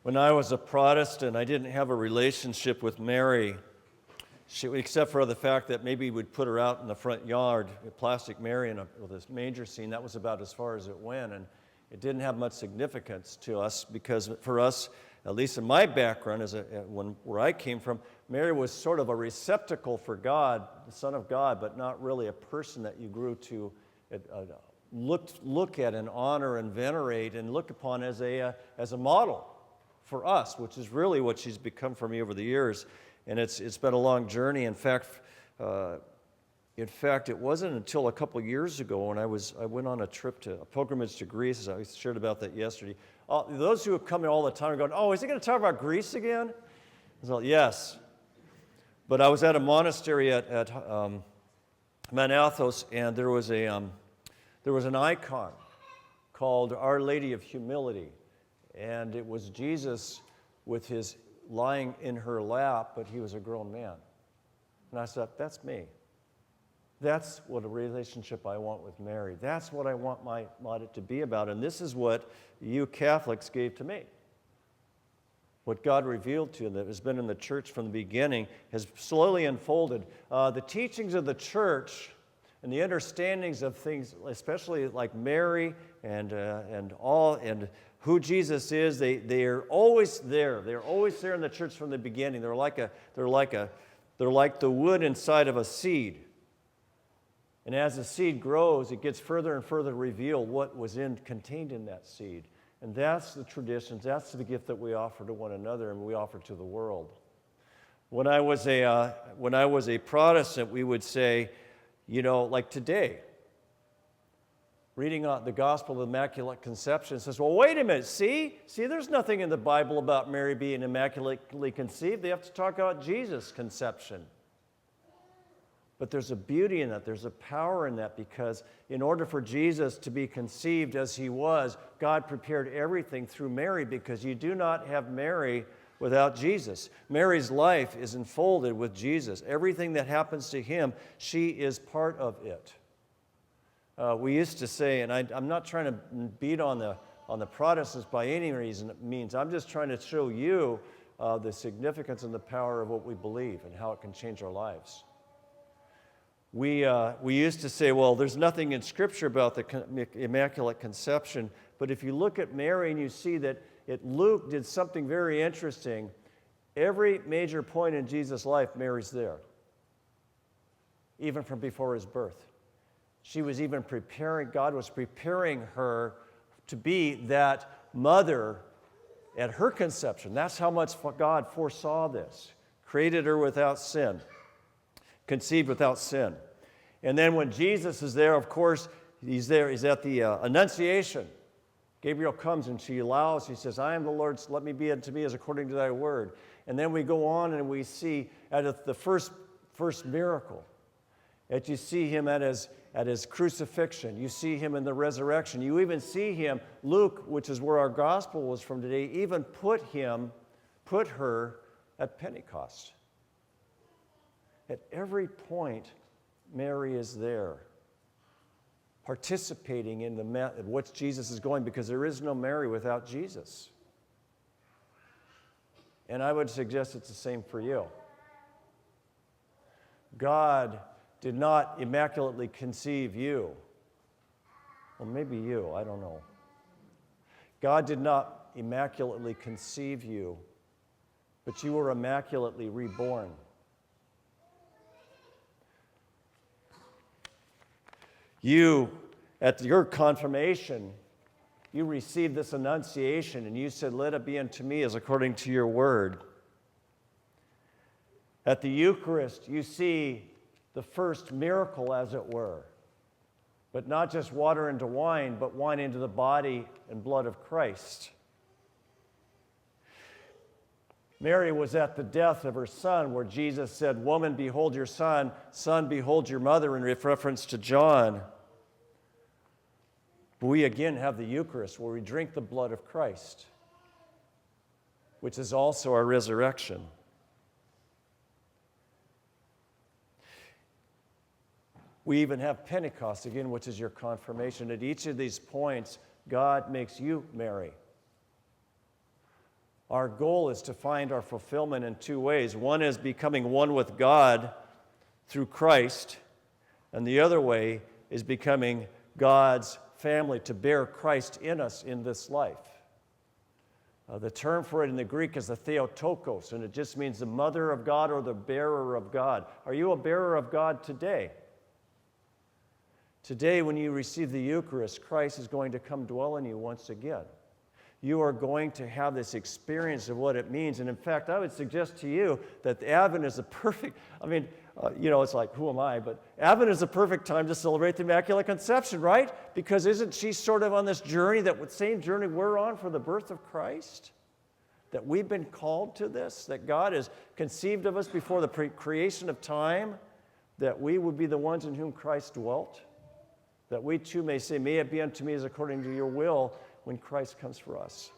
When I was a Protestant, I didn't have a relationship with Mary, except for the fact that maybe we'd put her out in the front yard, a plastic Mary with this manger scene. That was about as far as it went, and it didn't have much significance to us because for us, at least in my background, where I came from, Mary was sort of a receptacle for God, the Son of God, but not really a person that you grew to look at and honor and venerate and look upon as a model for us, which is really what she's become for me over the years. And it's been a long journey. In fact, it wasn't until a couple years ago when I went on a pilgrimage to Greece. I shared about that yesterday. Those who have come in all the time are going, "Oh, is he going to talk about Greece again?" So yes. But I was at a monastery at Mount Athos, and there was an icon called Our Lady of Humility, and it was Jesus with his lying in her lap, but he was a grown man. And I thought, that's me. That's what a relationship I want with Mary. That's what I want it to be about. And this is what you Catholics gave to me. What God revealed to you that has been in the church from the beginning has slowly unfolded. The teachings of the church and the understandings of things, especially like Mary and who Jesus is, they are always there. They're always there in the church from the beginning. They're like the wood inside of a seed. And as the seed grows, it gets further and further revealed what was contained in that seed. And that's the traditions, that's the gift that we offer to one another and we offer to the world. When I was a Protestant, we would say, like today, reading the Gospel of Immaculate Conception says, well, wait a minute, see, there's nothing in the Bible about Mary being immaculately conceived. They have to talk about Jesus' conception. But there's a beauty in that, there's a power in that, because in order for Jesus to be conceived as he was, God prepared everything through Mary, because you do not have Mary without Jesus. Mary's life is enfolded with Jesus. Everything that happens to him, she is part of it. We used to say, and I'm not trying to beat on the Protestants by any means, I'm just trying to show you the significance and the power of what we believe and how it can change our lives. We used to say, well, there's nothing in Scripture about the Immaculate Conception, but if you look at Mary and you see that Luke did something very interesting, every major point in Jesus' life, Mary's there, even from before his birth. She was even God was preparing her to be that mother at her conception. That's how much God foresaw this, created her without sin. Conceived without sin. And then when Jesus is there, of course, he's at the Annunciation. Gabriel comes and she says, I am the Lord, let me be unto me as according to thy word. And then we go on and we see at the first miracle, that you see him at his crucifixion. You see him in the resurrection. You even see him, Luke, which is where our gospel was from today, even put her at Pentecost. At every point, Mary is there, participating in what Jesus is going, because there is no Mary without Jesus. And I would suggest it's the same for you. God did not immaculately conceive you. Well, maybe you, I don't know. God did not immaculately conceive you, but you were immaculately reborn. You, at your confirmation, you received this annunciation and you said, let it be unto me as according to your word. At the Eucharist, you see the first miracle, as it were, but not just water into wine, but wine into the body and blood of Christ. Mary was at the death of her son, where Jesus said, woman, behold your son, son, behold your mother, in reference to John. But we again have the Eucharist, where we drink the blood of Christ, which is also our resurrection. We even have Pentecost, again, which is your confirmation. At each of these points, God makes you Mary. Our goal is to find our fulfillment in two ways. One is becoming one with God through Christ, and the other way is becoming God's family, to bear Christ in us in this life. The term for it in the Greek is the Theotokos, and it just means the mother of God or the bearer of God. Are you a bearer of God today? Today, when you receive the Eucharist, Christ is going to come dwell in you once again. You are going to have this experience of what it means. And in fact, I would suggest to you that Advent is a perfect, it's like, who am I? But Advent is a perfect time to celebrate the Immaculate Conception, right? Because isn't she sort of on this journey, that same journey we're on for the birth of Christ? That we've been called to this, that God has conceived of us before the creation of time, that we would be the ones in whom Christ dwelt, that we too may say, may it be unto me as according to your will, when Christ comes for us.